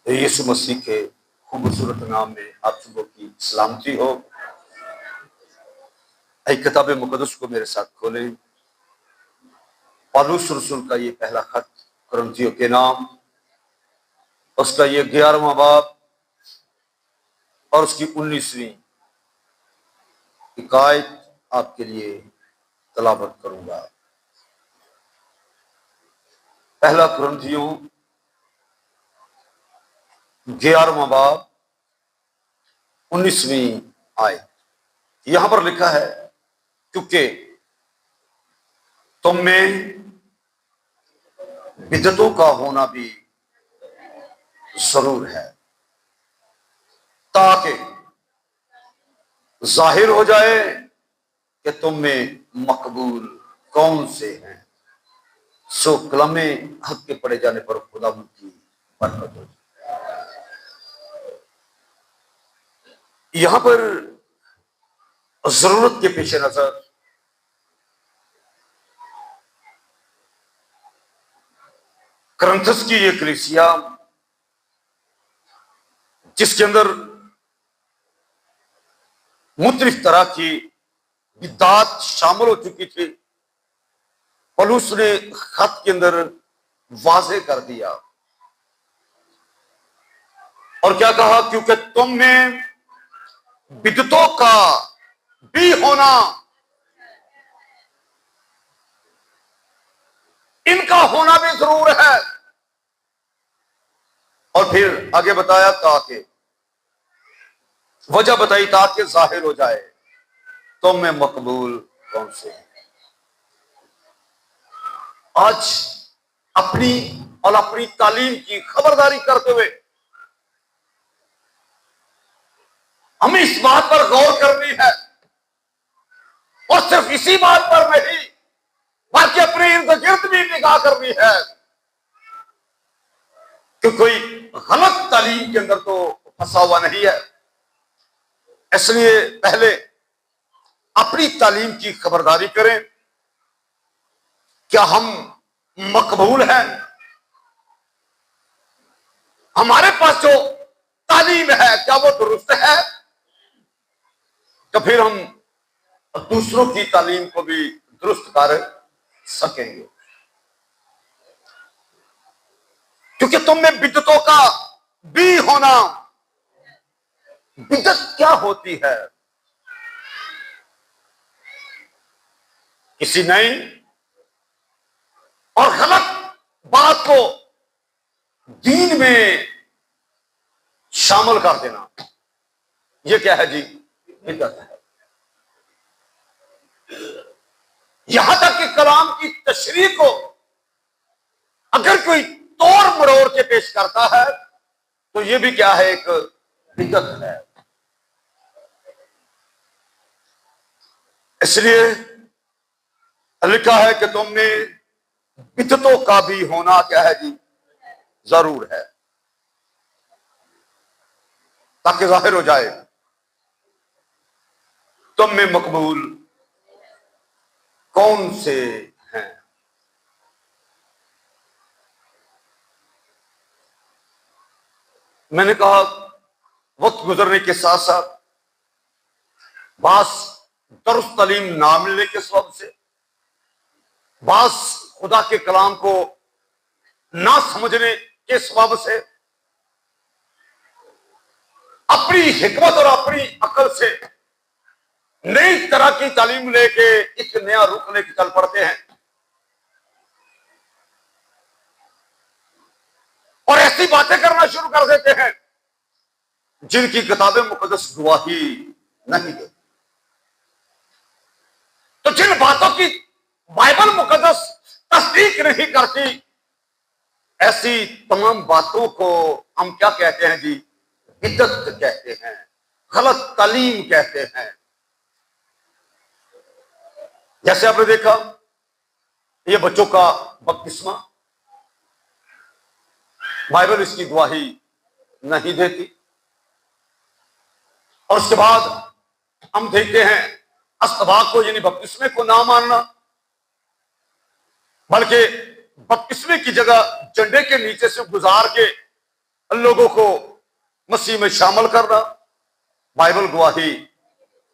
یسوع مسیح کے خوبصورت نام میں آپ سبوں کی سلامتی ہو۔ کتاب مقدس کو میرے ساتھ کھولیں۔ پالوس رسول کا یہ پہلا خط کرنتھیوں کے نام، اس کا یہ 11واں باب اور اس کی 19ویں آیت آپ کے لیے تلاوت کروں گا۔ پہلا کرنتھیوں 11واں باب 19ویں آیت، یہاں پر لکھا ہے، کیونکہ تم میں بدعتوں کا ہونا بھی ضرور ہے، تاکہ ظاہر ہو جائے کہ تم میں مقبول کون سے ہیں، سو کلمہ حق کے پڑھے جانے پر خدا کی برکت ہو۔ یہاں پر ضرورت کے پیش نظر کرنتھس کی یہ کلیسیا، جس کے اندر مختلف طرح کی بدعات شامل ہو چکی تھی، پولس نے خط کے اندر واضح کر دیا اور کیا کہا، کیونکہ تم میں بدعتوں کا بھی ہونا، ان کا ہونا بھی ضرور ہے، اور پھر آگے بتایا تاکہ، وجہ بتائی تاکہ ظاہر ہو جائے تم میں مقبول کون سے ہیں۔ آج اپنی اور اپنی تعلیم کی خبرداری کرتے ہوئے ہمیں اس بات پر غور کرنی ہے، اور صرف اسی بات پر نہیں بلکہ اپنے ارد گرد بھی نگاہ کرنی ہے کہ کوئی غلط تعلیم کے اندر تو پھنسا ہوا نہیں ہے۔ اس لیے پہلے اپنی تعلیم کی خبرداری کریں، کیا ہم مقبول ہیں؟ ہمارے پاس جو تعلیم ہے کیا وہ درست ہے؟ تو پھر ہم دوسروں کی تعلیم کو بھی درست کر سکیں گے۔ کیونکہ تم میں بدعتوں کا بھی ہونا، بدعت کیا ہوتی ہے؟ کسی نئی اور غلط بات کو دین میں شامل کر دینا، یہ کیا ہے جی؟ بدعت ہے۔ یہاں تک کہ کلام کی تشریح کو اگر کوئی توڑ مروڑ کے پیش کرتا ہے تو یہ بھی کیا ہے؟ ایک بدعت ہے۔ اس لیے لکھا ہے کہ تم نے بدعتوں کا بھی ہونا کیا ہے جی؟ ضرور ہے، تاکہ ظاہر ہو جائے تم میں مقبول کون سے ہیں۔ میں نے کہا وقت گزرنے کے ساتھ ساتھ بعض درست تعلیم نہ ملنے کے سبب سے، بعض خدا کے کلام کو نہ سمجھنے کے سبب سے، اپنی حکمت اور اپنی عقل سے نئی طرح کی تعلیم لے کے ایک نیا رخ لے کے چل پڑتے ہیں، اور ایسی باتیں کرنا شروع کر دیتے ہیں جن کی کتاب مقدس گواہی نہیں دیتی۔ تو جن باتوں کی بائبل مقدس تصدیق نہیں کرتی، ایسی تمام باتوں کو ہم کیا کہتے ہیں جی؟ بدعت کہتے ہیں، غلط تعلیم کہتے ہیں۔ جیسے آپ نے دیکھا یہ بچوں کا بپتسمہ، بائبل اس کی گواہی نہیں دیتی، اور اس کے بعد ہم دیکھتے ہیں استباق کو، یعنی بپتسمے کو نہ ماننا، بلکہ بپتسمے کی جگہ جنڈے کے نیچے سے گزار کے لوگوں کو مسیح میں شامل کرنا بائبل گواہی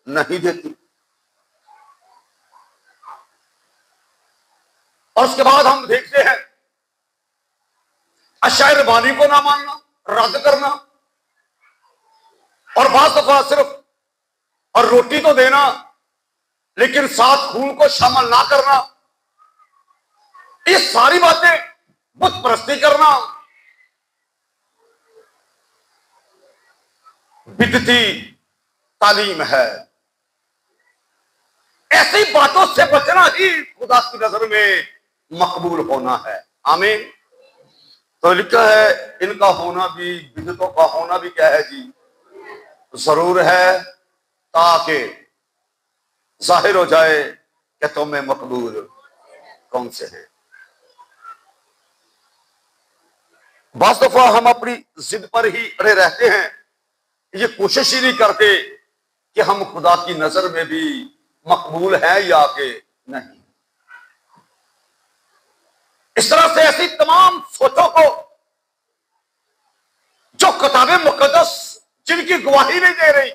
نہیں دیتی۔ اور اس کے بعد ہم دیکھتے ہیں اشعار ربانی کو نہ ماننا، رد کرنا، اور بعض دفعہ صرف اور روٹی تو دینا لیکن ساتھ خون کو شامل نہ کرنا، یہ ساری باتیں بت پرستی کرنا، بدعتی تعلیم ہے۔ ایسی باتوں سے بچنا ہی خدا کی نظر میں مقبول ہونا ہے۔ آمین۔ تو لکھا ہے ان کا ہونا بھی، بدعتوں کا ہونا بھی کیا ہے جی؟ ضرور ہے، تاکہ ظاہر ہو جائے کہ تم میں مقبول کون سے ہیں۔ بعض دفعہ ہم اپنی ضد پر ہی اڑے رہتے ہیں، یہ کوشش ہی نہیں کرتے کہ ہم خدا کی نظر میں بھی مقبول ہیں یا کہ نہیں۔ اس طرح سے ایسی تمام سوچوں کو جو کتاب مقدس جن کی گواہی نہیں دے رہی،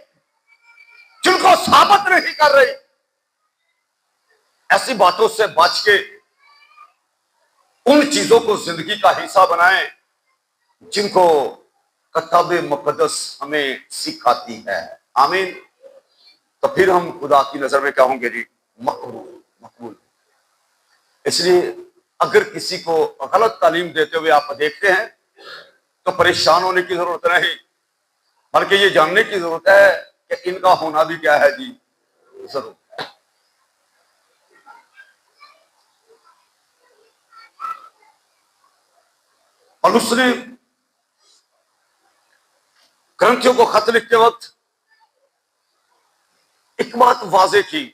جن کو ثابت نہیں کر رہی، ایسی باتوں سے بچ کے ان چیزوں کو زندگی کا حصہ بنائیں جن کو کتاب مقدس ہمیں سکھاتی ہے۔ آمین۔ تو پھر ہم خدا کی نظر میں کیا ہوں گے جی؟ مقبول۔ اس لیے اگر کسی کو غلط تعلیم دیتے ہوئے آپ دیکھتے ہیں تو پریشان ہونے کی ضرورت نہیں، بلکہ یہ جاننے کی ضرورت ہے کہ ان کا ہونا بھی کیا ہے جی؟ ضرور۔ اور اس نے کرنتھیوں کو خط لکھتے وقت ایک بات واضح کی۔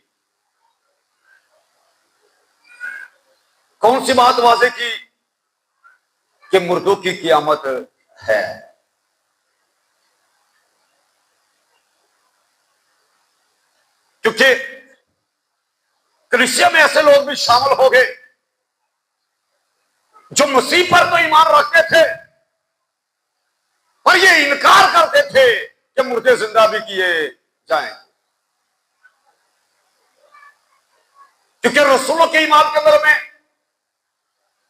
کون سی بات واضح کی؟ کہ مردوں کی قیامت ہے۔ کیونکہ کلیسیا میں ایسے لوگ بھی شامل ہو گئے جو مسیح پر تو ایمان رکھتے تھے اور یہ انکار کرتے تھے کہ مردے زندہ بھی کیے جائیں، کیونکہ رسولوں کے ایمان کے اندر میں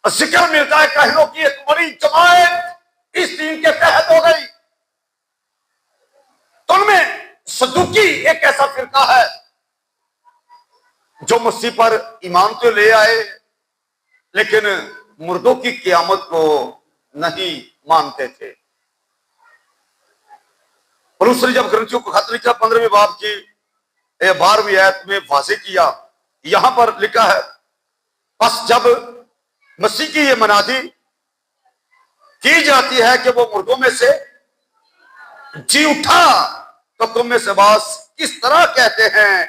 ذکر ملتا ہے کاہنوں کی ایک بڑی جماعت اس دین کے تحت ہو گئی۔ تو ان میں صدوقی ایک ایسا فرقہ ہے جو مسیح پر ایمان تو لے آئے لیکن مردوں کی قیامت کو نہیں مانتے تھے۔ اور اس نے جب کرنتھیوں کو خط لکھا 15ویں باب کی 12ویں آیت میں واضح کیا، یہاں پر لکھا ہے پس جب مسیح کی یہ منادی کی جاتی ہے کہ وہ مردوں میں سے جی اٹھا تو تم میں سے بعض کس طرح کہتے ہیں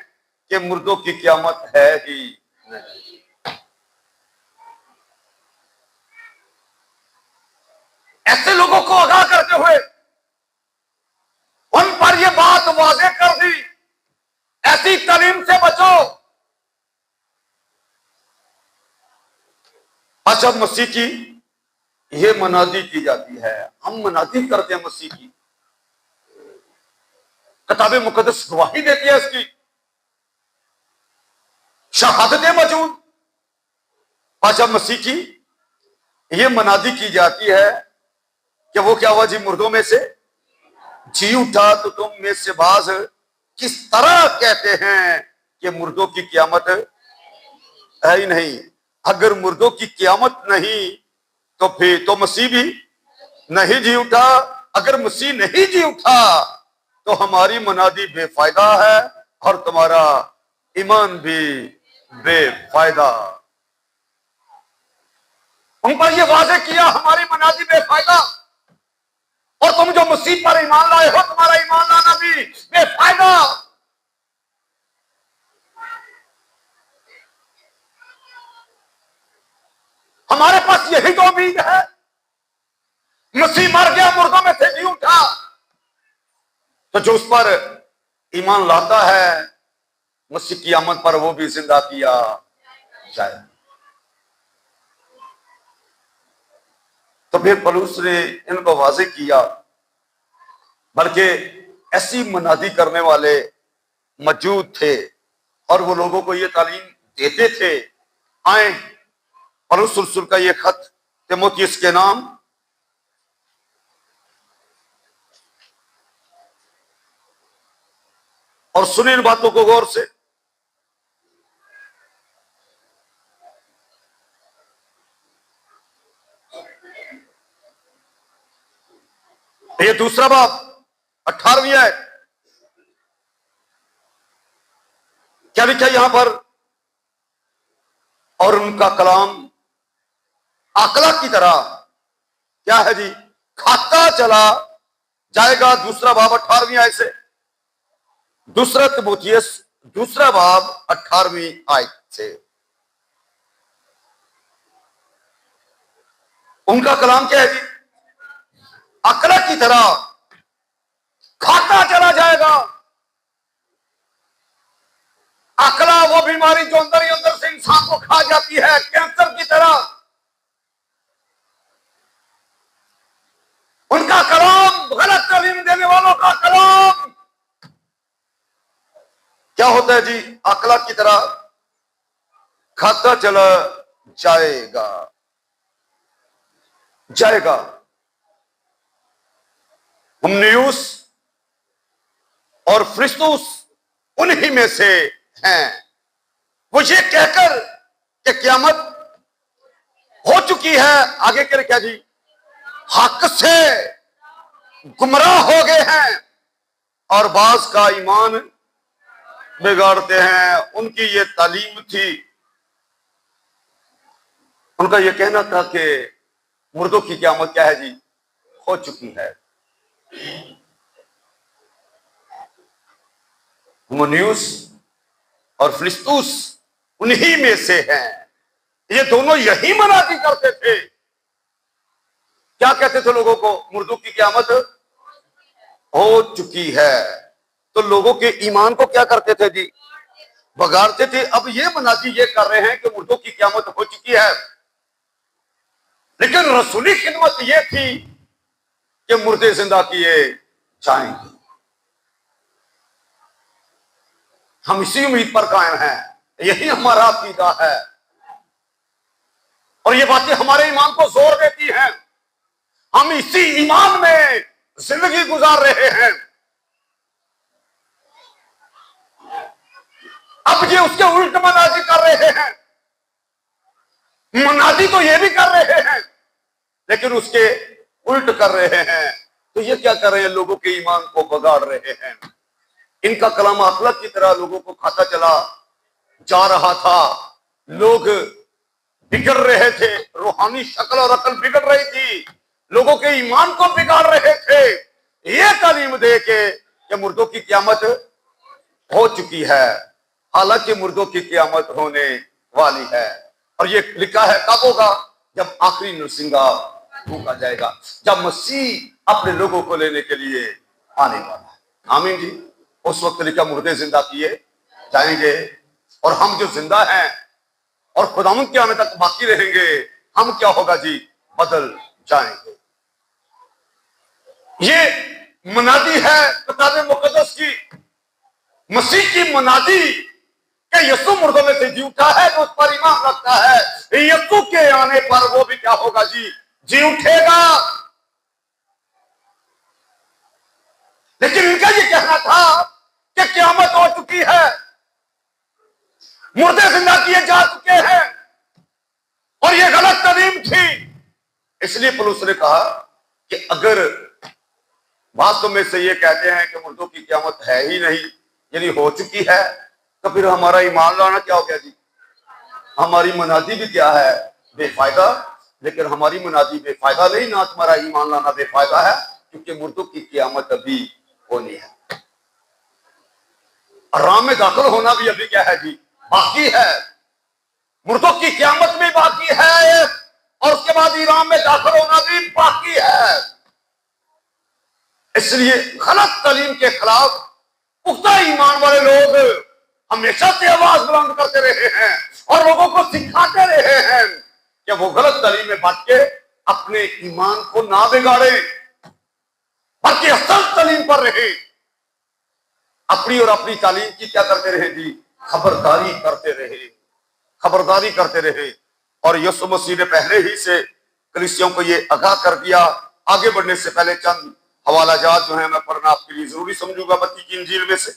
کہ مردوں کی قیامت ہے ہی نہیں۔ ایسے لوگوں کو آگاہ کرتے ہوئے ان پر یہ بات واضح کر دی، ایسی تعلیم سے بچو۔ جب مسیح کی یہ منادی کی جاتی ہے، ہم منادی کرتے ہیں مسیح کی، کتاب مقدس گواہی دیتی ہے اس کی، شہادتیں موجود، اور جب مسیح کی یہ منادی کی جاتی ہے کہ وہ کیا ہوا جی؟ مردوں میں سے جی اٹھا تو تم میں سے بعض کس طرح کہتے ہیں کہ مردوں کی قیامت ہے ہی نہیں۔ اگر مردوں کی قیامت نہیں تو پھر تو مسیح بھی نہیں جی اٹھا۔ اگر مسیح نہیں جی اٹھا تو ہماری منادی بے فائدہ ہے اور تمہارا ایمان بھی بے فائدہ۔ ان پر یہ واضح کیا ہماری منادی بے فائدہ، اور تم جو مسیح پر ایمان لائے ہو تمہارا ایمان لانا بھی بے فائدہ۔ ہمارے پاس یہی تو امید ہے، مسیح مر گیا مردوں میں سے جی اٹھا، تو جو اس پر ایمان لاتا ہے مسیح کی آمد پر وہ بھی زندہ کیا جائے۔ تو پھر پولس نے ان کو واضح کیا، بلکہ ایسی منادی کرنے والے موجود تھے اور وہ لوگوں کو یہ تعلیم دیتے تھے۔ آئیں پولس رسول کا یہ خط تیموتھیوس کے نام، اور سنیں ان باتوں کو غور سے۔ یہ دوسرا باب 18ویں آیت، کیا لکھا یہاں پر؟ اور ان کا کلام عقلہ کی طرح کیا ہے جی؟ کھاتا چلا جائے گا۔ دوسرا باب 18ویں آیت سے، دوسرا تیموتھیوس دوسرا باب 18ویں آیت سے، ان کا کلام کیا ہے جی؟ عقلہ کی طرح کھاتا چلا جائے گا۔ عقلہ وہ بیماری جو اندر ہی اندر سے انسان کو کھا جاتی ہے، کینسر کی طرح۔ ان کا کلام، غلط تعلیم دینے والوں کا کلام کیا ہوتا ہے جی؟ عقلہ کی طرح کھاتا چلا جائے گا، جائے گا۔ ہمنیوس اور فرستوس انہی میں سے ہیں۔ وہ یہ کہہ کر کہ قیامت ہو چکی ہے، آگے کر کیا جی؟ حق سے گمراہ ہو گئے ہیں اور بعض کا ایمان بگاڑتے ہیں۔ ان کی یہ تعلیم تھی، ان کا یہ کہنا تھا کہ مردوں کی قیامت کیا ہے جی؟ ہو چکی ہے۔ ہمنیوس اور فلسطوس انہی میں سے ہیں۔ یہ دونوں یہی منادی کرتے تھے۔ کیا کہتے تھے لوگوں کو؟ مردوں کی قیامت ہو چکی ہے۔ تو لوگوں کے ایمان کو کیا کرتے تھے جی؟ بگاڑتے تھے۔ اب یہ منادی یہ کر رہے ہیں کہ مردوں کی قیامت ہو چکی ہے، لیکن رسولی خدمت یہ تھی کہ مردے زندہ کیے جائیں گے۔ ہم اسی امید پر قائم ہیں، یہی ہمارا عقیدہ ہے، اور یہ باتیں ہمارے ایمان کو زور دیتی ہیں۔ ہم اسی ایمان میں زندگی گزار رہے ہیں۔ اب یہ اس کے الٹ منادی کر رہے ہیں۔ منادی تو یہ بھی کر رہے ہیں، لیکن اس کے الٹ کر رہے ہیں۔ تو یہ کیا کر رہے ہیں؟ لوگوں کے ایمان کو بگاڑ رہے ہیں۔ ان کا کلام عقلہ کی طرح لوگوں کو کھاتا چلا جا رہا تھا۔ لوگ بگڑ رہے تھے، روحانی شکل اور عقل بگڑ رہی تھی، لوگوں کے ایمان کو بگاڑ رہے تھے، یہ تعلیم دے کے کہ مردوں کی قیامت ہو چکی ہے، حالانکہ مردوں کی قیامت ہونے والی ہے۔ اور یہ لکھا ہے کب ہوگا؟ جب آخری نرسنگا پھونکا جائے گا، جب مسیح اپنے لوگوں کو لینے کے لیے آنے والا ہے۔ آمین جی۔ اس وقت لکھا مردے زندہ کیے جائیں گے، اور ہم جو زندہ ہیں اور خداوند کے آنے تک باقی رہیں گے، ہم کیا ہوگا جی؟ بدل جائیں گے۔ یہ منادی ہے کتاب مقدس کی، مسیح کی منادی کہ یسوع مردوں میں سے جی اٹھا ہے، جو اس پر ایمان رکھتا ہے، یسوع کے آنے پر وہ بھی کیا ہوگا جی؟ جی اٹھے گا۔ لیکن ان کا یہ کہنا تھا کہ قیامت ہو چکی ہے، مردے زندہ کیے جا چکے ہیں، اور یہ غلط تعلیم تھی۔ اس لیے پولس نے کہا کہ اگر بعض تم میں سے یہ کہتے ہیں کہ مردوں کی قیامت ہے ہی نہیں، یعنی ہو چکی ہے، تو پھر ہمارا ایمان لانا کیا ہو گیا جی؟ ہماری منادی بھی کیا ہے؟ بے فائدہ۔ لیکن ہماری منادی بے فائدہ نہیں، نہ تمہارا ایمان لانا بے فائدہ ہے، کیونکہ مردوں کی قیامت ابھی ہونی ہے، اور راہ میں داخل ہونا بھی ابھی کیا ہے جی؟ باقی ہے۔ مردوں کی قیامت بھی باقی ہے، اور اس کے بعد ایران میں داخل ہونا بھی باقی ہے۔ اس لیے غلط تعلیم کے خلاف پختہ ایمان والے لوگ ہمیشہ سے آواز بلند کرتے رہے ہیں اور لوگوں کو سکھاتے رہے ہیں کہ وہ غلط تعلیم میں بٹ کے اپنے ایمان کو نہ بگاڑے بلکہ اصل تعلیم پر رہے، اپنی اور اپنی تعلیم کی کیا کرتے رہے جی؟ خبرداری کرتے رہے، خبرداری کرتے رہے۔ اور یسوع مسیح نے پہلے ہی سے کلیسیوں کو یہ آگاہ کر دیا۔ آگے بڑھنے سے پہلے چند حوالہ جات جو ہیں میں پڑھنا آپ کے لیے ضروری سمجھوں گا متی کی انجیل میں سے۔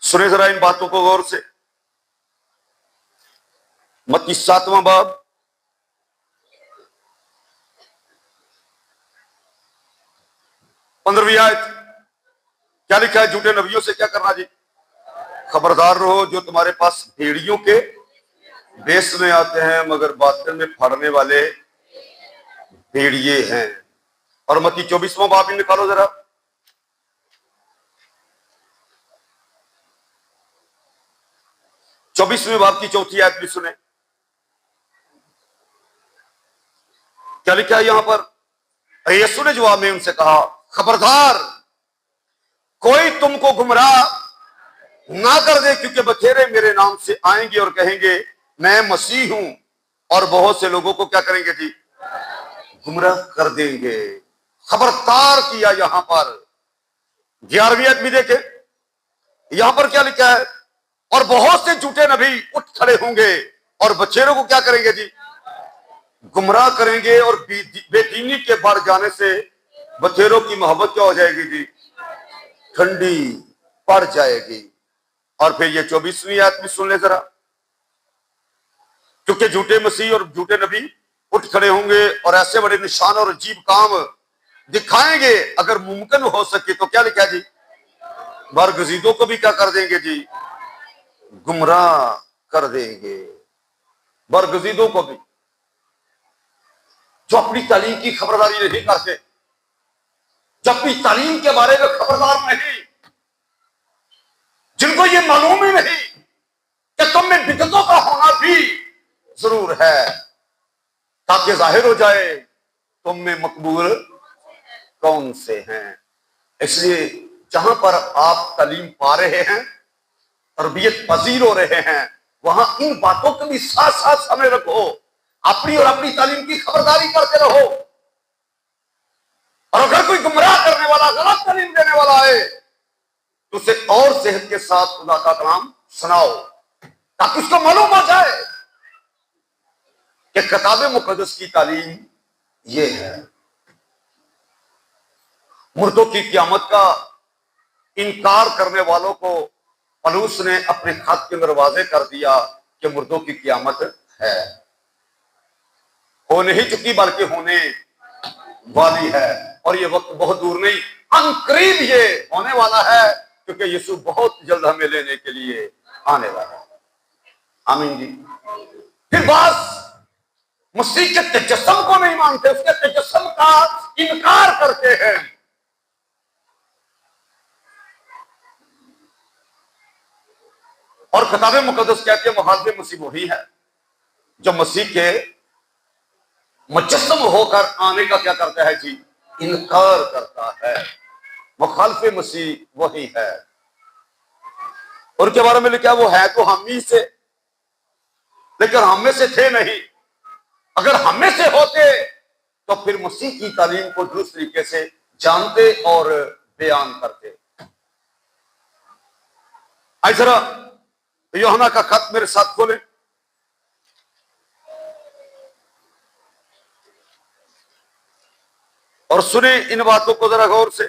سنیں ذرا ان باتوں کو غور سے۔ متی 7واں باب 15ویں آیت کیا لکھا ہے؟ جھوٹے نبیوں سے کیا کرنا جی؟ خبردار رہو، جو تمہارے پاس بھیڑیوں کے بیس میں آتے ہیں مگر باطن میں پھاڑنے والے بھیڑیے ہیں۔ اور متی 24واں باب بھی نکالو ذرا۔ چوبیسویں باب کی 4تھی آیت بھی سنیں، کیا لکھا ہے یہاں پر؟ یسوع نے جواب میں ان سے کہا، خبردار کوئی تم کو گمراہ نہ کر دے، کیونکہ بتھیرے میرے نام سے آئیں گے اور کہیں گے میں مسیح ہوں، اور بہت سے لوگوں کو کیا کریں گے جی؟ گمراہ کر دیں گے۔ خبردار کیا یہاں پر۔ 11ویں آیت بھی دیکھیں، یہاں پر کیا لکھا ہے؟ اور بہت سے جھوٹے نبی اٹھ کھڑے ہوں گے اور بچیروں کو کیا کریں گے جی؟ گمراہ کریں گے، اور بے دینی کے بڑھ جانے سے بچیروں کی محبت کیا ہو جائے گی جی؟ ٹھنڈی پڑ جائے گی۔ اور پھر یہ 24ویں آیت بھی سن لے ذرا، کیونکہ جھوٹے مسیح اور جھوٹے نبی اٹھ کھڑے ہوں گے اور ایسے بڑے نشان اور عجیب کام دکھائیں گے، اگر ممکن ہو سکے تو کیا لکھا جی؟ برگزیدوں کو بھی کیا کر دیں گے جی؟ گمراہ کر دیں گے، برگزیدوں کو بھی، جو اپنی تعلیم کی خبرداری نہیں کرتے، جو اپنی تعلیم کے بارے میں خبردار نہیں، جن کو یہ معلوم ہی نہیں کہ تم میں بدعتوں کا ہونا بھی ضرور ہے، تاکہ ظاہر ہو جائے تم میں مقبول کون سے ہیں۔ اس لیے جہاں پر آپ تعلیم پا رہے ہیں، تربیت پذیر ہو رہے ہیں، وہاں ان باتوں کو بھی ساتھ ساتھ سامنے رکھو، اپنی اور اپنی تعلیم کی خبرداری کرتے رہو۔ اور اگر کوئی گمراہ کرنے والا، غلط تعلیم دینے والا ہے تو اسے اور صحت کے ساتھ خدا کا کلام سناؤ، تاکہ اس کو معلوم ہو جائے کہ کتاب مقدس کی تعلیم یہ ہے۔ مردوں کی قیامت کا انکار کرنے والوں کو پولس نے اپنے خط کے اندر واضح کر دیا کہ مردوں کی قیامت ہے، ہو نہیں چکی بلکہ ہونے والی ہے، اور یہ وقت بہت دور نہیں، ان قریب یہ ہونے والا ہے، کیونکہ یسوع بہت جلد ہمیں لینے کے لیے آنے والا ہے۔ آمین جی۔ پھر بعض مسیح کے تجسم کو نہیں مانتے، اس کے تجسم کا انکار کرتے ہیں۔ اور کتاب مقدس کہتے ہیں مخالف مسیح وہی ہے جو مسیح کے مجسم ہو کر آنے کا کیا کرتا ہے جی؟ انکار کرتا ہے۔ مخالف مسیح وہی ہے۔ اور کے بارے میں لکھا وہ ہے تو ہم ہی سے، لیکن ہم میں سے تھے نہیں۔ اگر ہم میں سے ہوتے تو پھر مسیح کی تعلیم کو درست طریقے سے جانتے اور بیان کرتے۔ آئے ذرا یوحنا کا خط میرے ساتھ کھولیں، اور سنیں ان باتوں کو ذرا غور سے۔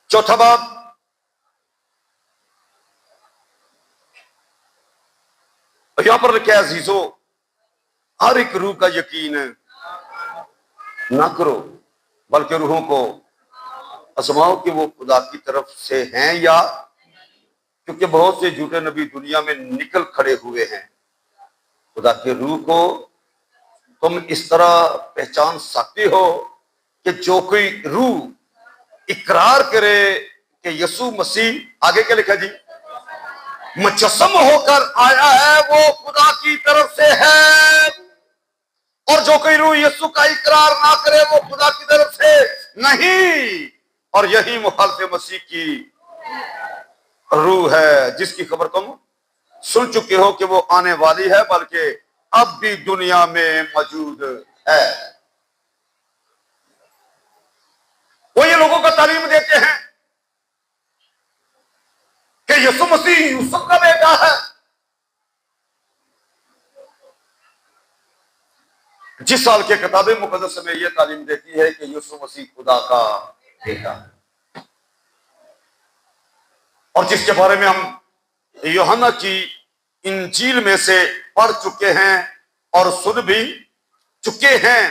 چوتھا باب یہاں پر لکھا ہے، عزیزو ہر ایک روح کا یقین نہ کرو، بلکہ روحوں کو آزماؤ کہ وہ خدا کی طرف سے ہیں یا، کیونکہ بہت سے جھوٹے نبی دنیا میں نکل کھڑے ہوئے ہیں۔ خدا کے روح کو تم اس طرح پہچان سکتے ہو کہ جو کوئی روح اقرار کرے کہ یسوع مسیح، آگے کیا لکھا جی؟ مجسم ہو کر آیا ہے، وہ خدا کی طرف سے ہے، اور جو کوئی روح یسوع کا اقرار نہ کرے وہ خدا کی طرف سے نہیں، اور یہی مخالف مسیح کی روح ہے جس کی خبر تم سن چکے ہو کہ وہ آنے والی ہے بلکہ اب بھی دنیا میں موجود ہے۔ وہ یہ لوگوں کو تعلیم دیتے ہیں کہ یسوع مسیح یوسف کا بیٹا ہے، جس سال کے کتاب مقدس میں یہ تعلیم دیتی ہے کہ یسوع مسیح خدا کا بیٹا ہے، اور جس کے بارے میں ہم یوحنا کی انجیل میں سے پڑھ چکے ہیں اور سن بھی چکے ہیں،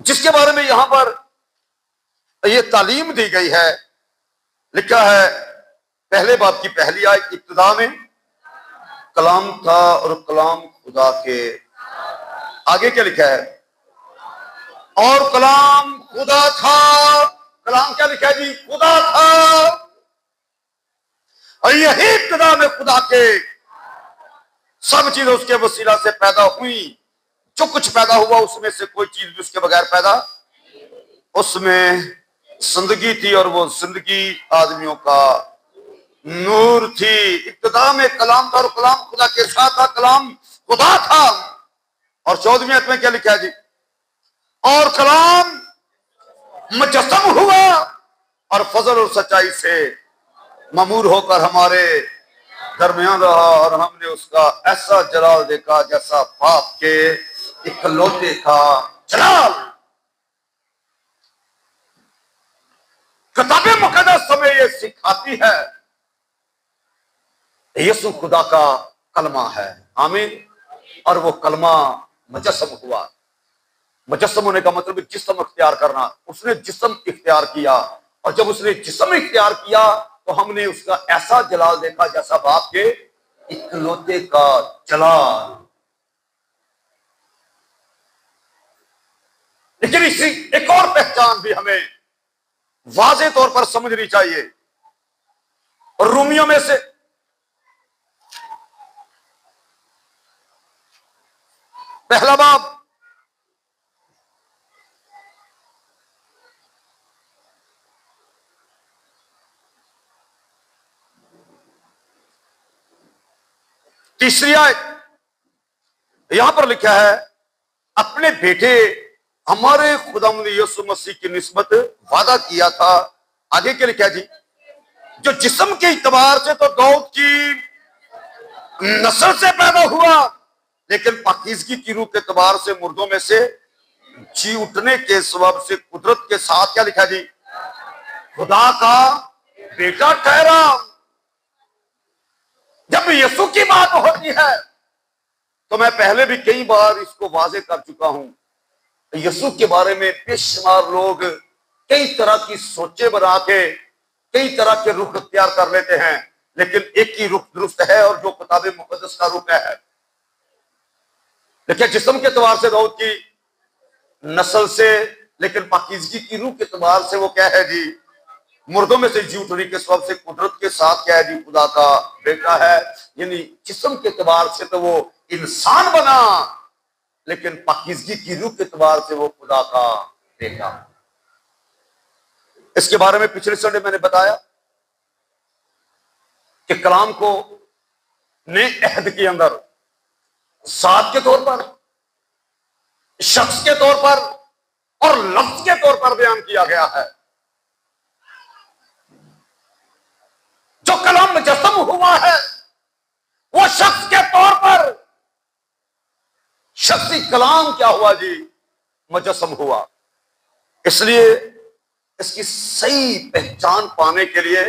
جس کے بارے میں یہاں پر یہ تعلیم دی گئی ہے۔ لکھا ہے پہلے باب کی پہلی آیت، ابتدا میں کلام تھا اور کلام خدا کے، آگے کیا لکھا ہے؟ اور کلام خدا تھا۔ کلام کیا لکھا ہے جی؟ خدا تھا، اور یہی ابتدا میں خدا کے سب چیزیں اس کے وسیلہ سے پیدا ہوئی، جو کچھ پیدا ہوا اس میں سے کوئی چیز بھی اس کے بغیر پیدا، اس میں زندگی تھی اور وہ زندگی آدمیوں کا نور تھی۔ ابتدا میں کلام تھا اور کلام خدا کے ساتھ تھا، کلام خدا تھا۔ اور 14ویں آیت میں کیا لکھا ہے جی؟ اور کلام مجسم ہوا اور فضل اور سچائی سے مامور ہو کر ہمارے درمیان رہا، اور ہم نے اس کا ایسا جلال دیکھا جیسا باپ کے اکلوتے کا جلال۔ کتاب مقدس ہمیں یہ سکھاتی ہے یسوع خدا کا کلمہ ہے، آمین۔ اور وہ کلمہ مجسم ہوا۔ مجسم ہونے کا مطلب جسم اختیار کرنا، اس نے جسم اختیار کیا، اور جب اس نے جسم اختیار کیا تو ہم نے اس کا ایسا جلال دیکھا جیسا باپ کے اکلوتے کا جلال۔ لیکن اسی ایک اور پہچان بھی ہمیں واضح طور پر سمجھنی چاہیے، اور رومیوں میں سے پہلا باب تیسری آیت، یہاں پر لکھا ہے اپنے بیٹے ہمارے خداوند یسوع مسیح کی نسبت وعدہ کیا تھا۔ آگے کیا لکھا ہے جی؟ جو جسم کے اعتبار سے تو داؤد کی نسل سے پیدا ہوا، لیکن پاکیزگی کی روح کے اعتبار سے مردوں میں سے جی اٹھنے کے سبب سے قدرت کے ساتھ کیا لکھا جی؟ خدا کا بیٹا ٹھہرا۔ جب یسوع کی بات ہوتی ہے تو میں پہلے بھی کئی بار اس کو واضح کر چکا ہوں، یسوع کے بارے میں بے شمار لوگ کئی طرح کی سوچیں بنا کے کئی طرح کے رخ اختیار کر لیتے ہیں، لیکن ایک ہی رخ درست ہے اور جو کتاب مقدس کا رخ ہے۔ دیکھیں جسم کے اعتبار سے داؤد کی نسل سے، لیکن پاکیزگی کی روح کے اعتبار سے وہ کیا ہے جی؟ مردوں میں سے جی اٹھنے کے سبب سے قدرت کے ساتھ کیا ہے جی؟ خدا کا بیٹا ہے۔ یعنی جسم کے اعتبار سے تو وہ انسان بنا، لیکن پاکیزگی کی روح کے اعتبار سے وہ خدا کا بیٹا۔ اس کے بارے میں پچھلے سنڈے میں نے بتایا کہ کلام کو نئے عہد کے اندر ذات کے طور پر، شخص کے طور پر اور لفظ کے طور پر بیان کیا گیا ہے۔ جو کلام مجسم ہوا ہے وہ شخص کے طور پر، شخصی کلام کیا ہوا جی؟ مجسم ہوا۔ اس لیے اس کی صحیح پہچان پانے کے لیے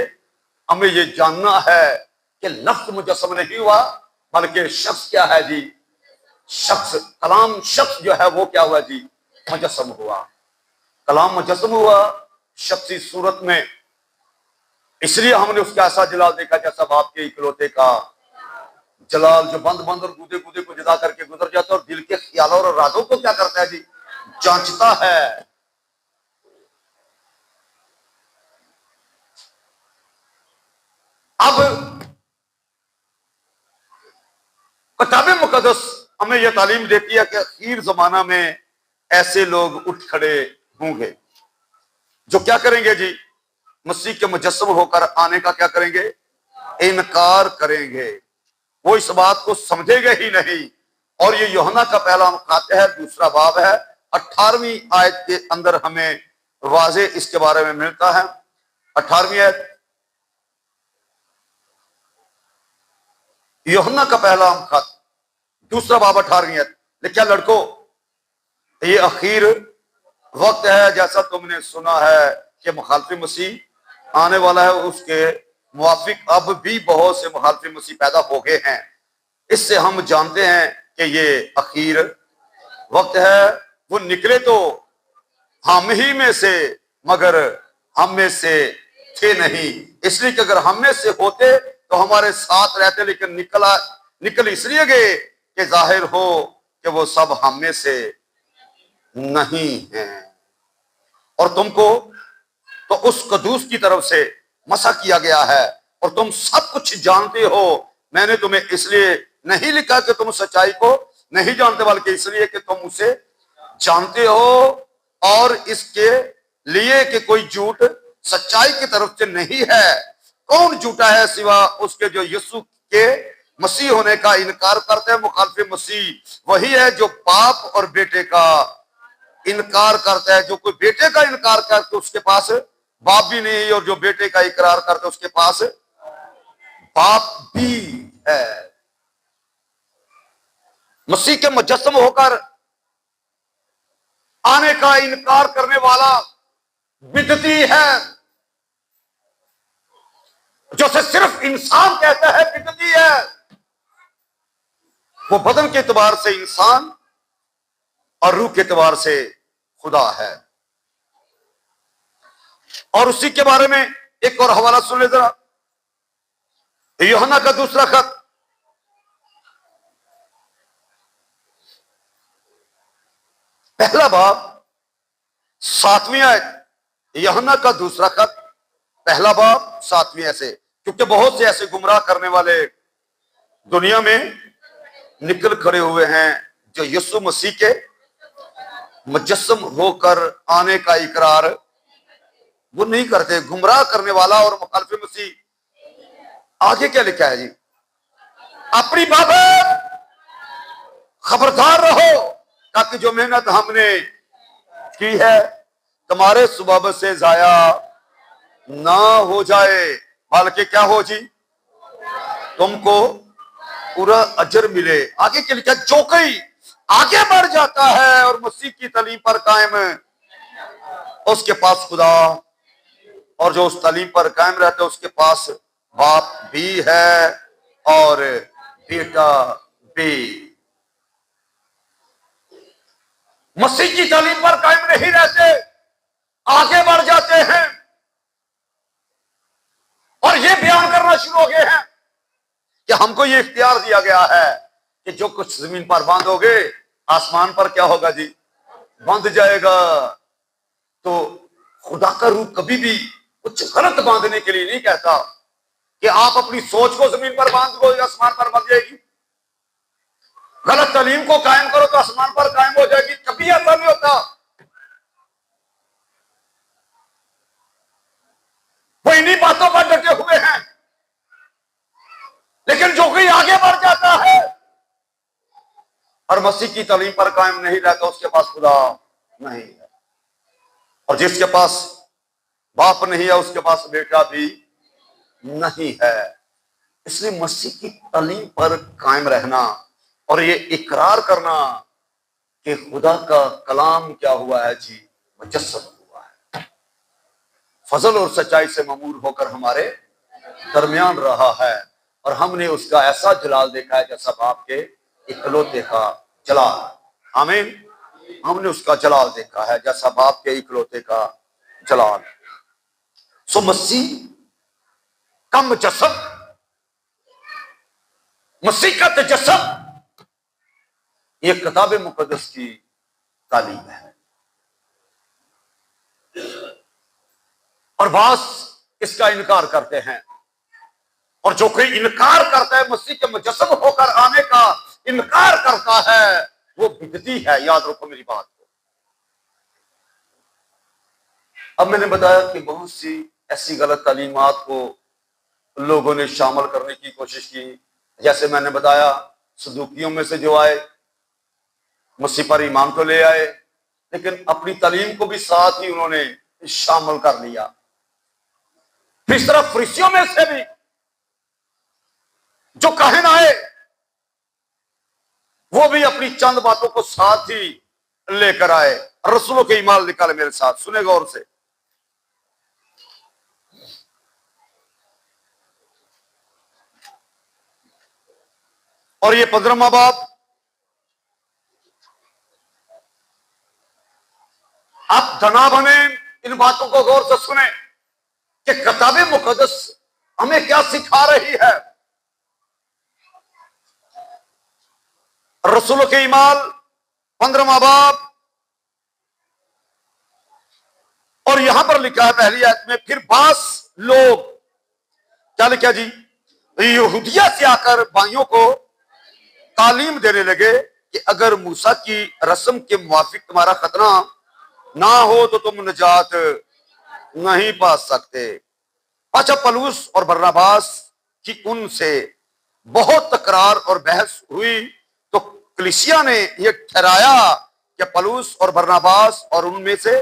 ہمیں یہ جاننا ہے کہ لفظ مجسم نہیں ہوا، بلکہ شخص کیا ہے جی؟ شخص، کلام شخص جو ہے وہ کیا ہوا جی؟ مجسم ہوا۔ کلام مجسم ہوا شخصی صورت میں، اس لیے ہم نے اس کا ایسا جلال دیکھا جیسا باپ کے اکلوتے کا جلال، جو بند بند اور گودے گودے کو جدا کر کے گزر جاتا ہے اور دل کے خیالوں اور ارادوں کو کیا کرتا ہے جی؟ جانچتا ہے۔ اب کتاب مقدس ہمیں یہ تعلیم دیتی ہے کہ اخیر زمانہ میں ایسے لوگ اٹھ کھڑے ہوں گے جو کیا کریں گے جی؟ مسیح کے مجسم ہو کر آنے کا کیا کریں گے؟ انکار کریں گے، وہ اس بات کو سمجھے گے ہی نہیں۔ اور یہ یوحنا کا پہلا خط ہے، دوسرا باب ہے، 18ویں آیت کے اندر ہمیں واضح اس کے بارے میں ملتا ہے۔ 18ویں آیت، یوحنا کا پہلا خط دوسرا باب 18ویں آیت، لکھا لڑکو یہ اخیر وقت ہے، جیسا تم نے سنا ہے کہ مخالف مسیح آنے والا ہے، اس کے موافق اب بھی بہت سے مخالف مسیح پیدا ہو گئے ہیں۔ اس سے ہم جانتے ہیں کہ یہ اخیر وقت ہے۔ وہ نکلے تو ہم ہی میں سے، مگر ہم میں سے تھے نہیں، اس لیے کہ اگر ہم میں سے ہوتے تو ہمارے ساتھ رہتے، لیکن نکل اس لیے گئے کہ ظاہر ہو کہ وہ سب ہم میں سے نہیں ہیں۔ اور تم کو تو اس قدوس کی طرف سے مسح کیا گیا ہے، اور تم سب کچھ جانتے ہو۔ میں نے تمہیں اس لیے نہیں لکھا کہ تم سچائی کو نہیں جانتے، بلکہ اس لیے کہ تم اسے جانتے ہو، اور اس کے لیے کہ کوئی جھوٹ سچائی کی طرف سے نہیں ہے۔ کون جھوٹا ہے سوا اس کے جو یسوع کے مسیح ہونے کا انکار کرتے ہیں؟ مخالف مسیح وہی ہے جو باپ اور بیٹے کا انکار کرتا ہے۔ جو کوئی بیٹے کا انکار کرتا ہے اس کے پاس باپ بھی نہیں، اور جو بیٹے کا اقرار کرتا ہے اس کے پاس باپ بھی ہے۔ مسیح کے مجسم ہو کر آنے کا انکار کرنے والا بدعتی ہے، جو سے صرف انسان کہتا ہے بدعتی ہے۔ وہ بدن کے اعتبار سے انسان اور روح کے اعتبار سے خدا ہے۔ اور اسی کے بارے میں ایک اور حوالہ سن لے ذرا، یوحنا کا دوسرا خط پہلا باب 7ویں آیت، یوحنا کا دوسرا خط پہلا باب 7ویں آیت سے، کیونکہ بہت سے ایسے گمراہ کرنے والے دنیا میں نکل کھڑے ہوئے ہیں جو یسوع مسیح کے مجسم ہو کر آنے کا اقرار وہ نہیں کرتے۔ گمراہ کرنے والا اور مخالف مسیح، آگے کیا لکھا ہے جی؟ اپنی بابت خبردار رہو، تاکہ جو محنت ہم نے کی ہے تمہارے سبب سے ضائع نہ ہو جائے، بلکہ کیا ہو جی؟ تم کو پورا اجر ملے۔ آگے کیا لکھا؟ جو کوئی آگے بڑھ جاتا ہے اور مسیح کی تعلیم پر قائم ہے، اس کے پاس خدا، اور جو اس تعلیم پر قائم رہتا ہے اس کے پاس باپ بھی ہے اور بیٹا بھی۔ مسیح کی تعلیم پر قائم نہیں رہتے، آگے بڑھ جاتے ہیں اور یہ بیان کرنا شروع ہو گئے ہیں کہ ہم کو یہ اختیار دیا گیا ہے کہ جو کچھ زمین پر باندھ ہوگے آسمان پر کیا ہوگا جی؟ باندھ جائے گا۔ تو خدا کا روح کبھی بھی کچھ غلط باندھنے کے لیے نہیں کہتا کہ آپ اپنی سوچ کو زمین پر باندھ دو آسمان پر بندھ جائے گی، غلط تعلیم کو قائم کرو تو آسمان پر قائم ہو جائے گی، کبھی ایسا نہیں ہوتا۔ وہ انہی باتوں پر ڈٹے ہوئے ہیں، لیکن جو کوئی آگے بڑھ جاتا ہے اور مسیح کی تعلیم پر قائم نہیں رہتا اس کے پاس خدا نہیں ہے، اور جس کے پاس باپ نہیں ہے اس کے پاس بیٹا بھی نہیں ہے۔ اس لیے مسیح کی تعلیم پر قائم رہنا اور یہ اقرار کرنا کہ خدا کا کلام کیا ہوا ہے جی؟ مجسم ہوا ہے، فضل اور سچائی سے مامور ہو کر ہمارے درمیان رہا ہے، اور ہم نے اس کا ایسا جلال دیکھا ہے جیسا باپ کے اکلوتے کا جلال۔ آمین۔ ہم نے اس کا جلال دیکھا ہے جیسا باپ کے اکلوتے کا جلال۔ سو مسیح کا مجسم، مسیح کا تجسم، یہ کتاب مقدس کی تعلیم ہے، اور بعض اس کا انکار کرتے ہیں، اور جو کوئی انکار کرتا ہے مسیح کے مجسم ہو کر آنے کا انکار کرتا ہے وہ بدعتی ہے۔ یاد رکھو میری بات کو۔ اب میں نے بتایا کہ بہت سی ایسی غلط تعلیمات کو لوگوں نے شامل کرنے کی کوشش کی. جیسے میں نے بتایا صدوقیوں میں سے جو آئے مسیح پر ایمان تو لے آئے لیکن اپنی تعلیم کو بھی ساتھ ہی انہوں نے شامل کر لیا. پھر اس طرح فریسیوں میں سے بھی جو کاہن آئے وہ بھی اپنی چند باتوں کو ساتھ ہی لے کر آئے. رسولوں کے ایمان نکالے میرے ساتھ سنے غور سے. اور یہ 15واں باب آپ جناب ہمیں ان باتوں کو غور سے سنیں کہ کتاب مقدس ہمیں کیا سکھا رہی ہے. رسولوں کے ایمان 15واں باب اور یہاں پر لکھا ہے پہلی آیت میں پھر بعض لوگ کیا لکھا جی یہودیہ سے آ کر بھائیوں کو تعلیم دینے لگے کہ اگر موسیٰ کی رسم کے موافق تمہارا ختنہ نہ ہو تو تم نجات نہیں پا سکتے. اچھا پلوس اور برناباس کی ان سے بہت تکرار اور بحث ہوئی تو کلیسیا نے یہ ٹھہرایا کہ پلوس اور برناباس اور ان میں سے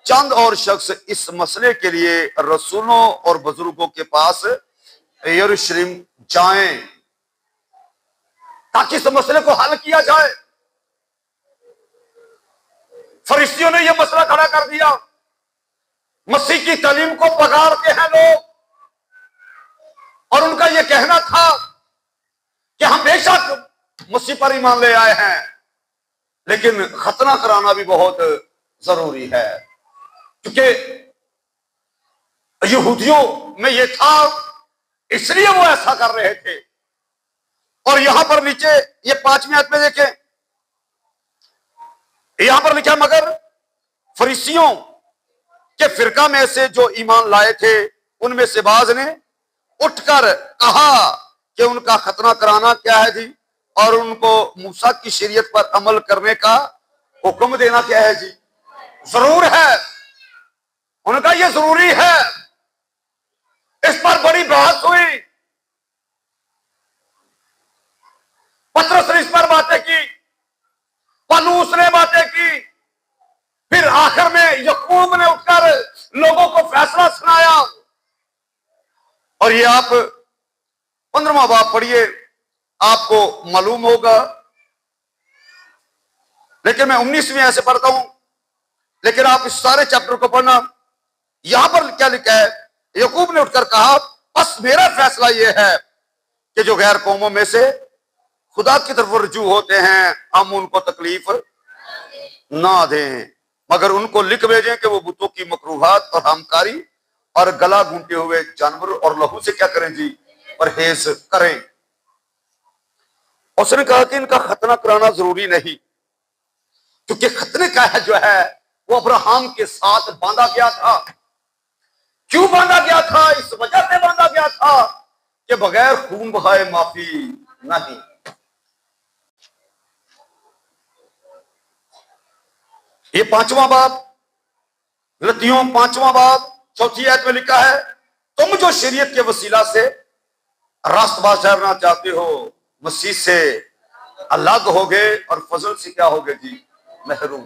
چند اور شخص اس مسئلے کے لیے رسولوں اور بزرگوں کے پاس یروشلم جائیں تاکہ اس مسئلے کو حل کیا جائے. فریسیوں نے یہ مسئلہ کھڑا کر دیا. مسیح کی تعلیم کو پکارتے ہیں لوگ اور ان کا یہ کہنا تھا کہ ہم بے شک مسیح پر ایمان لے آئے ہیں لیکن ختنہ کرانا بھی بہت ضروری ہے کیونکہ یہودیوں میں یہ تھا اس لیے وہ ایسا کر رہے تھے. اور یہاں پر نیچے یہ 5ویں آیت میں دیکھیں یہاں پر لکھا مگر فریسیوں کے فرقہ میں سے جو ایمان لائے تھے ان میں سے بعض نے اٹھ کر کہا کہ ان کا ختنہ کرانا کیا ہے جی اور ان کو موسیٰ کی شریعت پر عمل کرنے کا حکم دینا کیا ہے جی ضرور ہے. ان کا یہ ضروری ہے. اس پر بڑی بحث ہوئی. پطرس نے اس پر باتیں کی پولس نے باتیں کی پھر آخر میں یعقوب نے اٹھ کر لوگوں کو فیصلہ سنایا. اور یہ آپ 15واں باب پڑھیے آپ کو معلوم ہوگا لیکن میں 19ویں ایسے پڑھتا ہوں لیکن آپ اس سارے چیپٹر کو پڑھنا. یہاں پر کیا لکھا ہے یعقوب نے اٹھ کر کہا بس میرا فیصلہ یہ ہے کہ جو غیر قوموں میں سے خدا کی طرف رجوع ہوتے ہیں ہم ان کو تکلیف نہ دیں مگر ان کو لکھ بھیجیں کہ وہ بتوں کی مکروہات اور ہمکاری اور گلا گھونٹے ہوئے جانور اور لہو سے کیا کریں جی پرہیز کریں. اس نے کہا کہ ان کا ختنہ کرانا ضروری نہیں کیونکہ ختنے کا ہے جو ہے وہ ابراہیم کے ساتھ باندھا گیا تھا. کیوں باندھا گیا تھا؟ اس وجہ سے باندھا گیا تھا کہ بغیر خون بہائے معافی نہیں. یہ 5واں باب غلطیوں 5واں باب 4 آیت میں لکھا ہے تم جو شریعت کے وسیلہ سے راست باز ٹھہرنا چاہتے ہو مسیح سے الگ ہوگے اور فضل سے کیا ہوگے جی محروم.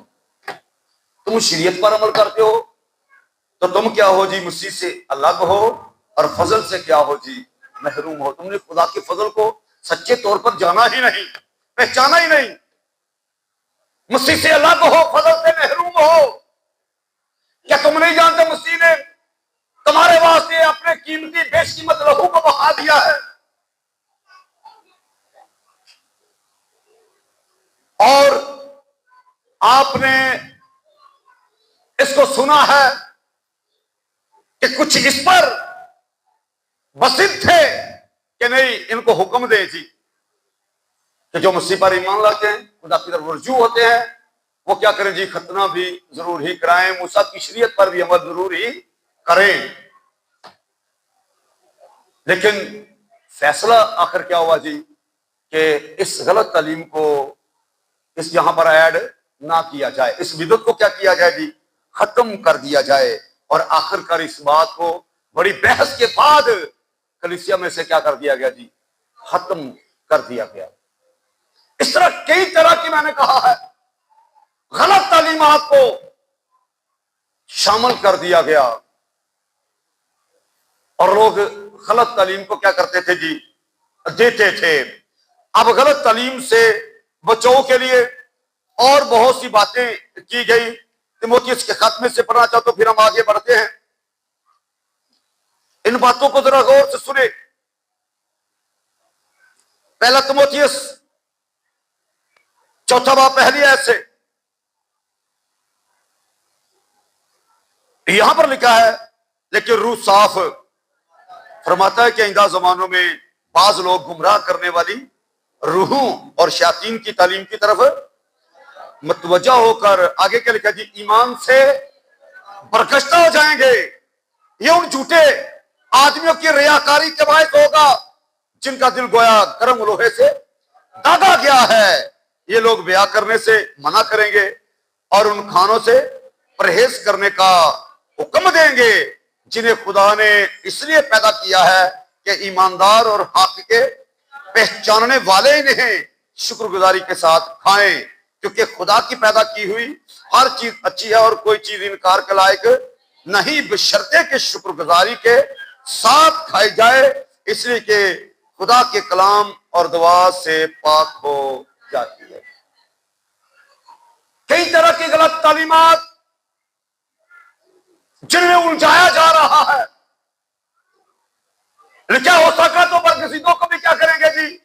تم شریعت پر عمل کرتے ہو تو تم کیا ہو جی مسیح سے الگ ہو اور فضل سے کیا ہو جی محروم ہو. تم نے خدا کے فضل کو سچے طور پر جانا ہی نہیں پہچانا ہی نہیں. مسیح سے الگ ہو فضل سے محروم ہو. کیا تم نہیں جانتے مسیح نے تمہارے واسطے اپنے قیمتی بیش قیمت لہو کو بہا دیا ہے اور آپ نے اس کو سنا ہے کہ کچھ اس پر بسط تھے کہ نہیں ان کو حکم دے جی کہ جو مسیح پر ایمان لاتے ہیں خدا کی طرف رجوع ہوتے ہیں وہ کیا کریں جی ختنہ بھی ضرور ہی کرائیں موسیٰ کی شریعت پر بھی عمل ضرور ہی کریں. لیکن فیصلہ آخر کیا ہوا جی کہ اس غلط تعلیم کو اس یہاں پر ایڈ نہ کیا جائے. اس بدعت کو کیا کیا جائے جی ختم کر دیا جائے اور آخر کار اس بات کو بڑی بحث کے بعد کلیسیا میں سے کیا کر دیا گیا جی؟ ختم کر دیا گیا۔ اس طرح کئی طرح کی میں نے کہا ہے غلط تعلیمات کو شامل کر دیا گیا، اور لوگ غلط تعلیم کو کیا کرتے تھے جی؟ دیتے تھے۔ اب غلط تعلیم سے بچاؤ کے لیے اور بہت سی باتیں کی گئی۔ تیموتھیوس کے خط میں سے پڑھنا چاہو تو پھر ہم آگے بڑھتے ہیں۔ ان باتوں کو ذرا غور سے سنیں۔ پہلا تیموتھیوس چوتھا باب پہلی آیت سے یہاں پر لکھا ہے، لیکن روح صاف فرماتا ہے کہ آئندہ زمانوں میں بعض لوگ گمراہ کرنے والی روحوں اور شیاطین کی تعلیم کی طرف متوجہ ہو کر آگے کیا لکھا جی؟ ایمان سے برگشتہ ہو جائیں گے۔ یہ ان جھوٹے آدمیوں کی ریاکاری کے باعث ہوگا جن کا دل گویا گرم لوہے سے داغا گیا ہے۔ یہ لوگ بیاہ کرنے سے منع کریں گے اور ان کھانوں سے پرہیز کرنے کا حکم دیں گے جنہیں خدا نے اس لیے پیدا کیا ہے کہ ایماندار اور حق کے پہچاننے والے انہیں شکر گزاری کے ساتھ کھائیں، کیونکہ خدا کی پیدا کی ہوئی ہر چیز اچھی ہے اور کوئی چیز انکار کے لائق نہیں، بشرطے کہ شکر گزاری کے ساتھ کھائی جائے، اس لیے کہ خدا کے کلام اور دعا سے پاک ہو جاتی ہے۔ کئی طرح کی غلط تعلیمات جن میں الجھایا جا رہا ہے، لیکن کیا ہو سکا تو برگزیدوں کو بھی کیا کریں گے جی؟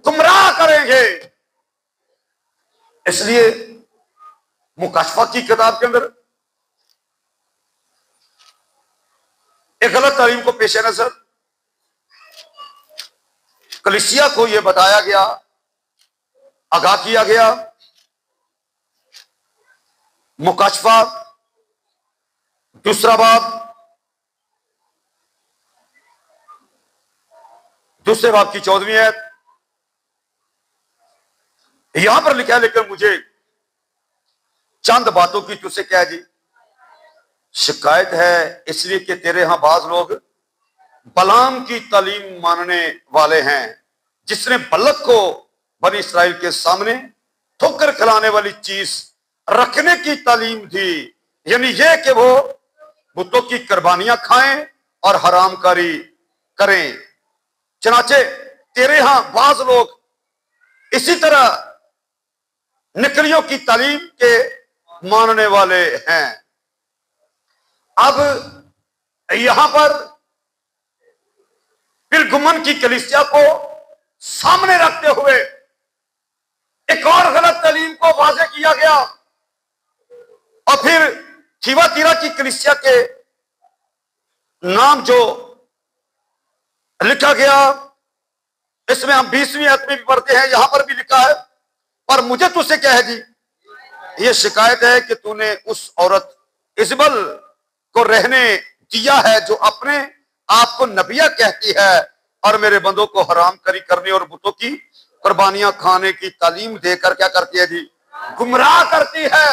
گمراہ کریں گے۔ اس لیے مکاشفہ کی کتاب کے اندر ایک غلط تعلیم کو پیش نظر کلیسیا کو یہ بتایا گیا، آگاہ کیا گیا۔ مکاشفہ دوسرا باب، دوسرے باب کی 14ویں آیت، یہاں پر لکھا ہے، لیکن مجھے چند باتوں کی تجھ سے کیا ہے جی؟ شکایت ہے، اس لیے کہ تیرے ہاں بعض لوگ بلام کی تعلیم ماننے والے ہیں، جس نے بلک کو بنی اسرائیل کے سامنے ٹھوکر کھلانے والی چیز رکھنے کی تعلیم دی، یعنی یہ کہ وہ بتوں کی قربانیاں کھائیں اور حرام کاری کریں۔ چنانچہ تیرے ہاں بعض لوگ اسی طرح نکریوں کی تعلیم کے ماننے والے ہیں۔ اب یہاں پر پرگمن کی کلیسیا کو سامنے رکھتے ہوئے ایک اور غلط تعلیم کو واضح کیا گیا، اور پھر تھیواتیرا کی کلیسیا کے نام جو لکھا گیا، اس میں ہم 20ویں آیت میں بھی پڑھتے ہیں، یہاں پر بھی لکھا ہے، پر مجھے تجھ سے کیا ہے جی؟ یہ شکایت ہے کہ تو نے اس عورت ایزبل کو رہنے دیا ہے جو اپنے آپ کو نبیہ کہتی ہے اور میرے بندوں کو حرام کاری کرنے اور بتوں کی قربانیاں کھانے کی تعلیم دے کر کیا کرتی ہے جی؟ گمراہ کرتی ہے۔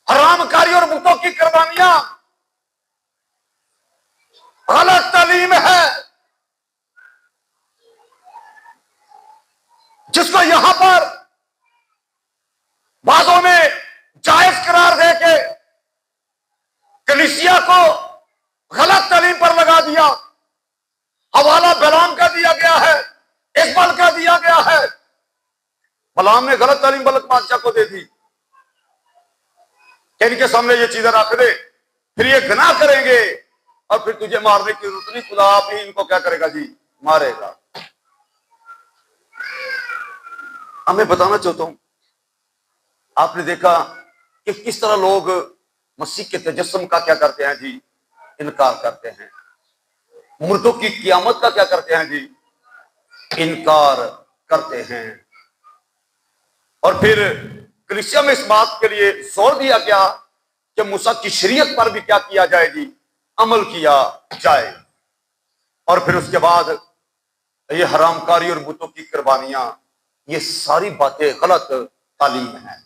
حرام کاری اور بتوں کی قربانیاں غلط تعلیم ہے، جس کو یہاں پر بعضوں نے جائز قرار دے کے کلیسیا کو غلط تعلیم پر لگا دیا۔ حوالہ بلام کا دیا گیا ہے، اسبل کا دیا گیا ہے۔ بلام نے غلط تعلیم بلک بادشاہ کو دے دی کہ ان کے سامنے یہ چیزیں رکھ دے، پھر یہ گناہ کریں گے اور پھر تجھے مارنے کی ضرورت نہیں، خدا آپ ہی ان کو کیا کرے گا جی؟ مارے گا۔ میں بتانا چاہتا ہوں، آپ نے دیکھا کہ کس طرح لوگ مسیح کے تجسم کا کیا کرتے ہیں جی؟ انکار کرتے ہیں۔ مردوں کی قیامت کا کیا کرتے ہیں جی؟ انکار کرتے ہیں۔ اور پھر کلیسیا میں اس بات کے لیے زور دیا گیا کہ موسیٰ کی شریعت پر بھی کیا کیا جائے جی؟ عمل کیا جائے۔ اور پھر اس کے بعد یہ حرام کاری اور بتوں کی قربانیاں، یہ ساری باتیں غلط تعلیم ہیں۔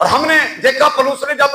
اور ہم نے دیکھا پولس نے جب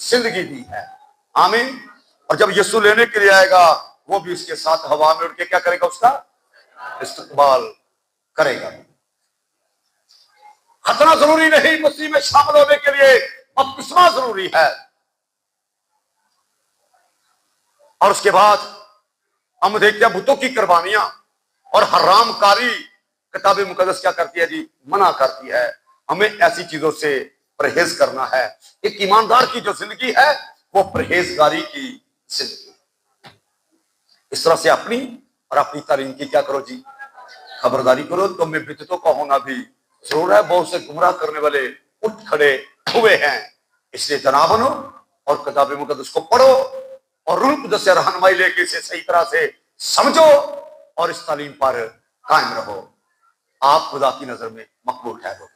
زندگی دی ہے. آمین. اور جب یسوع لینے کے لیے آئے گا وہ بھی اس کے ساتھ ہوا میں اڑ کے کیا کرے گا؟ اس کا استقبال کرے گا. ختنہ ضروری نہیں، مسیح میں شامل ہونے کے لیے بپتسمہ ضروری ہے. اور اس کے بعد ہم دیکھتے ہیں بتوں کی قربانیاں اور حرام کاری کتاب مقدس کیا کرتی ہے جی؟ منع کرتی ہے. ہمیں ایسی چیزوں سے پرہیز کرنا ہے. ایک ایماندار کی جو زندگی ہے وہ پرہیزگاری کی زندگی. اس طرح سے اپنی اور اپنی تعلیم کی کیا کرو جی؟ خبرداری کرو. تم میں بدعتوں کا ہونا بھی ضرور ہے. بہت سے گمراہ کرنے والے اٹھ کھڑے ہوئے ہیں. اس لیے جناب بنو اور کتاب مقدس کو پڑھو اور روح القدس سے رہنمائی لے کے اسے صحیح طرح سے سمجھو اور اس تعلیم پر قائم رہو. آپ خدا کی نظر میں مقبول ٹھہرو.